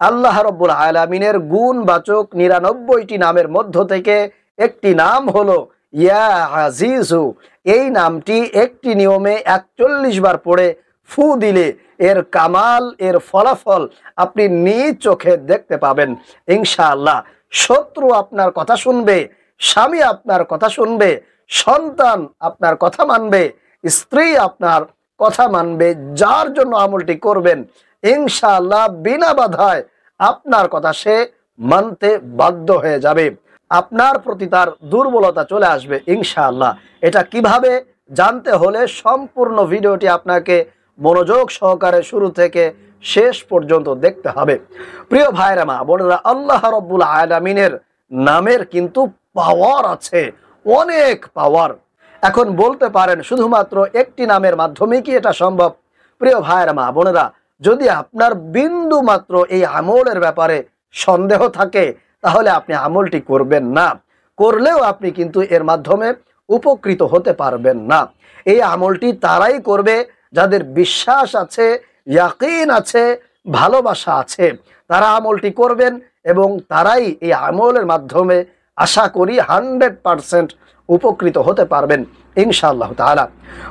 আল্লাহ রাব্বুল আলামিনের গুণবাচক ৯৯টি নামের মধ্য থেকে একটি নাম হলো ইয়া আজিজু। এই নামটি একটি নিয়মে ৪১ বার পড়ে ফু দিলে এর কামাল, এর ফলাফল আপনি নিজ চোখে দেখতে পাবেন ইনশাআল্লাহ। শত্রু আপনার কথা শুনবে, স্বামী আপনার কথা শুনবে, সন্তান আপনার কথা মানবে, স্ত্রী আপনার কথা মানবে। যার জন্য আমলটি করবেন ইনশাআল্লাহ বিনা বাধায় আপনার কথা সে মানতে বাধ্য হয়ে যাবে, আপনার প্রতি তার দুর্বলতা চলে আসবে ইনশাআল্লাহ। এটা কিভাবে জানতে হলে সম্পূর্ণ ভিডিওটি আপনাকে মনোযোগ সহকারে শুরু থেকে শেষ পর্যন্ত দেখতে হবে। প্রিয় ভাইরা মা বোনেরা, আল্লাহ রাব্বুল আলামিনের নামের কিন্তু পাওয়ার আছে, অনেক পাওয়ার। এখন বলতে পারেন শুধুমাত্র একটি নামের মাধ্যমে কি এটা সম্ভব? প্রিয় ভাইরা মা বোনেরা, যদি আপনার বিন্দু মাত্র এই আমলের ব্যাপারে সন্দেহ থাকে তাহলে আপনি আমলটি করবেন না। করলেও আপনি কিন্তু এর মাধ্যমে উপকৃত হতে পারবেন না। এই আমলটি তারাই করবে যাদের বিশ্বাস আছে, ইয়াকিন আছে, ভালোবাসা আছে। তারা আমলটি করবেন এবং তারাই এই আমলের মাধ্যমে আশা করি 100% উপকৃত হতে পারবেন ইনশাআল্লাহ তাআলা।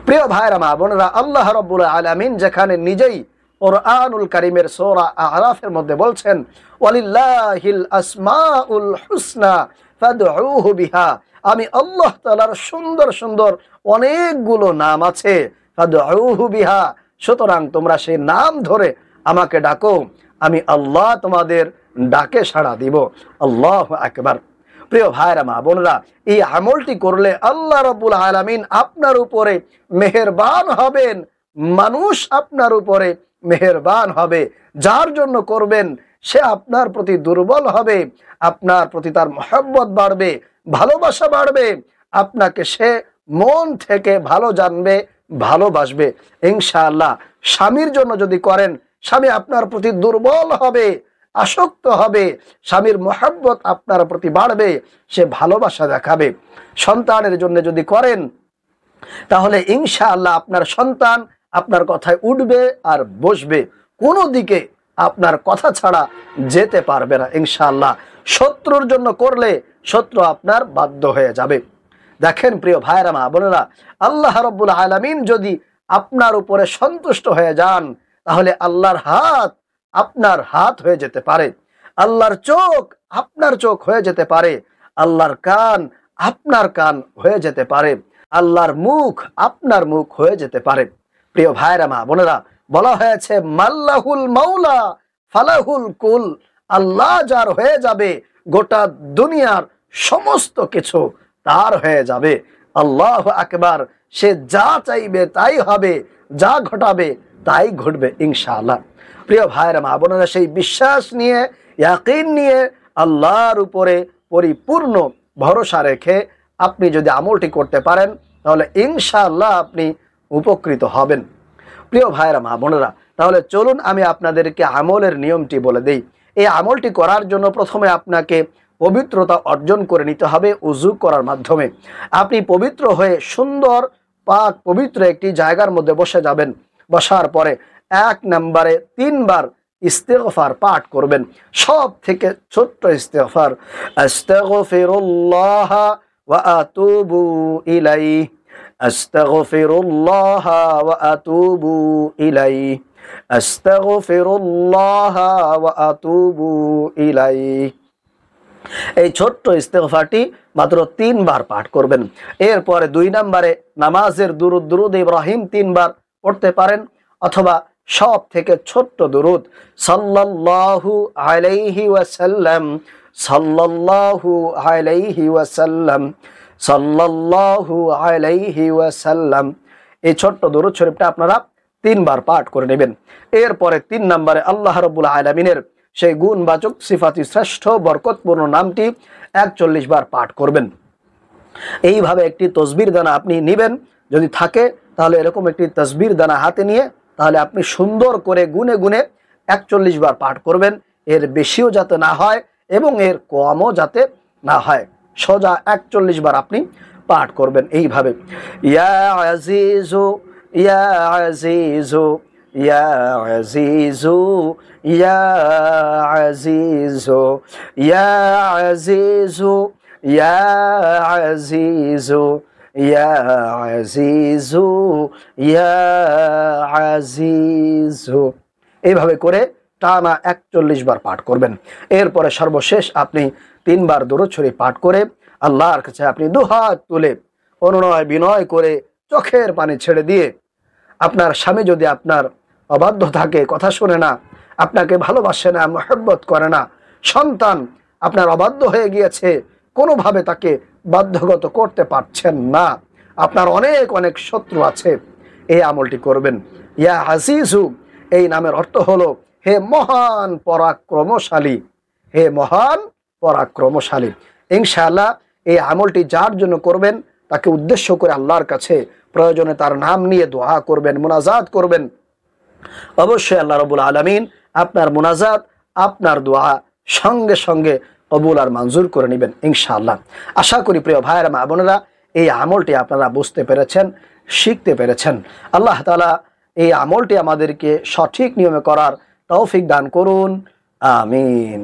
প্রিয় ভাইরা মা বোনেরা, আল্লাহ রাব্বুল আলামিন যেখানে নিজেই কুরআনুল কারীমের সূরা আরাফের মধ্যে বলছেন ওয়ালিল্লাহিল আসমাউল হুসনা ফাদউহু বিহা, আমি আল্লাহ তাআলার সুন্দর সুন্দর অনেকগুলো নাম আছে, ফাদউহু বিহা, সুতরাং তোমরা সেই নাম ধরে আমাকে ডাকো, আমি আল্লাহ তোমাদের ডাকে সাড়া দিব। আল্লাহু আকবার। প্রিয় ভাইরা মা বোনেরা, এই আমলটি করলে আল্লাহ রাব্বুল আলামিন আপনার উপরে মেহেরবান হবেন, মানুষ আপনার উপরে মেহেরবান হবে। যার জন্য করবেন সে আপনার প্রতি দুর্বল হবে, আপনার প্রতি তার মহব্বত বাড়বে, ভালোবাসা বাড়বে, আপনাকে সে মন থেকে ভালো জানবে, ভালোবাসবে ইনশাআল্লাহ। স্বামীর জন্য যদি করেন, স্বামী আপনার প্রতি দুর্বল হবে, আসক্ত হবে, স্বামীর মহব্বত আপনার প্রতি বাড়বে, সে ভালোবাসা দেখাবে। সন্তানের জন্য যদি করেন তাহলে ইনশাআল্লাহ আপনার সন্তান আপনার কথায় উঠবে আর বসবে, কোনো দিকে আপনার কথা ছাড়া যেতে পারবে না ইনশাআল্লাহ। শত্রুর জন্য করলে শত্রু আপনার বাধ্য হয়ে যাবে। দেখেন প্রিয় ভাইরা মা বোনেরা, আল্লাহ রাব্বুল আলামিন যদি আপনার উপরে সন্তুষ্ট হয়ে যান তাহলে আল্লাহর হাত আপনার হাত হয়ে যেতে পারে, আল্লাহর চোখ আপনার চোখ হয়ে যেতে পারে, আল্লাহর কান আপনার কান হয়ে যেতে পারে, আল্লাহর মুখ আপনার মুখ হয়ে যেতে পারে। প্রিয় ভাইরা মা বোনেরা, বলা হয়েছে মাল্লাহুল মাওলা ফালাহুল কুল, আল্লাহ যার হয়ে যাবে গোটা দুনিয়ার সমস্ত কিছু তার হয়ে যাবে। আল্লাহু আকবার। সে যা চাইবে তাই হবে, যা ঘটাবে তাই ঘটবে ইনশাআল্লাহ। প্রিয় ভাইরা মা বোনেরা, সেই বিশ্বাস নিয়ে, ইয়াকিন নিয়ে আল্লাহর উপরে পরিপূর্ণ ভরসা রেখে আপনি যদি আমলটি করতে পারেন তাহলে ইনশাআল্লাহ আপনি উপকৃত হবেন। প্রিয় ভাইরা মা বোনেরা, তাহলে চলুন আমি আপনাদেরকে আমলের নিয়মটি বলে দেই। এই আমলটি করার জন্য প্রথমে আপনাকে পবিত্রতা অর্জন করে নিতে হবে উযু করার মাধ্যমে। আপনি পবিত্র হয়ে সুন্দর পাক পবিত্র একটি জায়গার মধ্যে বসে যাবেন। বসার পরে 1 নম্বরে 3 বার ইস্তেগফার পাঠ করবেন, সব থেকে ছোট্ট ইস্তেগফার, আস্তাগফিরুল্লাহ ওয়া আতুবু ইলাইহি, আস্তাগফিরুল্লাহ ওয়া আতুবু ইলাইহি, আস্তাগফিরুল্লাহ ওয়া আতুবু ইলাইহি। এই ছোট্ট ইস্তেগফারটি মাত্র 3 বার পাঠ করবেন। এরপরে 2 নম্বরে নামাজের দুরুদ ইব্রাহিম 3 বার পড়তে পারেন, অথবা সব থেকে ছোট্ট দুরুদ সাল্লাল্লাহু আলাইহি ওয়াসাল্লাম, সাল্লাল্লাহু আলাইহি ওয়াসাল্লাম, সাল্লাল্লাহু আলাইহি ওয়াসাল্লাম। এই ছোট্ট দুরুদ শরীফটা আপনারা 3 বার পাঠ করে নেবেন। এরপরে 3 নম্বরে আল্লাহ রাব্বুল আলামিনের সেই গুণবাচক সিফাতি শ্রেষ্ঠ বরকতপূর্ণ নামটি 41 বার পাঠ করবেন। এইভাবে একটি তসবির দানা আপনি নেবেন, যদি থাকে তাহলে এরকম একটি তসবির দানা হাতে নিয়ে তাহলে আপনি সুন্দর করে গুনে গুনে 41 বার পাঠ করবেন। এর বেশিও যাতে না হয় এবং এর কমও যাতে না হয়, সোজা 41 বার আপনি পাঠ করবেন এইভাবে। ইয়া আজিজু ইয়া আজিজু ইয়া আজিজু ইয়া আজিজু ইয়া আজিজু ইয়া আজিজু ইয়া আজিজু ইয়া আজিজু। এইভাবে করে টানা 41 বার পাঠ করবেন। এরপরে সর্বশেষ আপনি 3 বার দরুদ শরীফ পাঠ করে আল্লাহর কাছে আপনি দুহাত তুলে অনুনয় বিনয় করে চোখের পানি ছেড়ে দিয়ে, আপনার স্বামী যদি আপনার অবাধ্য থাকে, কথা শোনে না, আপনাকে ভালোবাসে না, মহব্বত করে না, সন্তান আপনার অবাধ্য হয়ে গিয়েছে, কোনোভাবে তাকে বাধ্যগত করতে পারছেন না, আপনার অনেক অনেক শত্রু আছে, এই আমলটি করবেন। ইয়া আজিজু এই নামের অর্থ হলো হে মহান পরাক্রমশালী, হে মহান পরাক্রমশালী। ইনশাআল্লাহ এই আমলটি যার জন্য করবেন তাকে উদ্দেশ্য করে আল্লাহর কাছে প্রয়োজনে তার নাম নিয়ে দোয়া করবেন, মুনাজাত করবেন। অবশ্যই আল্লাহ রাব্বুল আলামিন আপনার মুনাজাত, আপনার দোয়া সঙ্গে সঙ্গে কবুল আর মঞ্জুর করে নেবেন ইনশাআল্লাহ। আশা করি প্রিয় ভাইয়েরা, মা বোনেরা, এই আমলটি আপনারা বুঝতে পেরেছেন, শিখতে পেরেছেন। আল্লাহ তাআলা এই আমলটি আমাদেরকে সঠিক নিয়মে করার তৌফিক দান করুন। আমিন।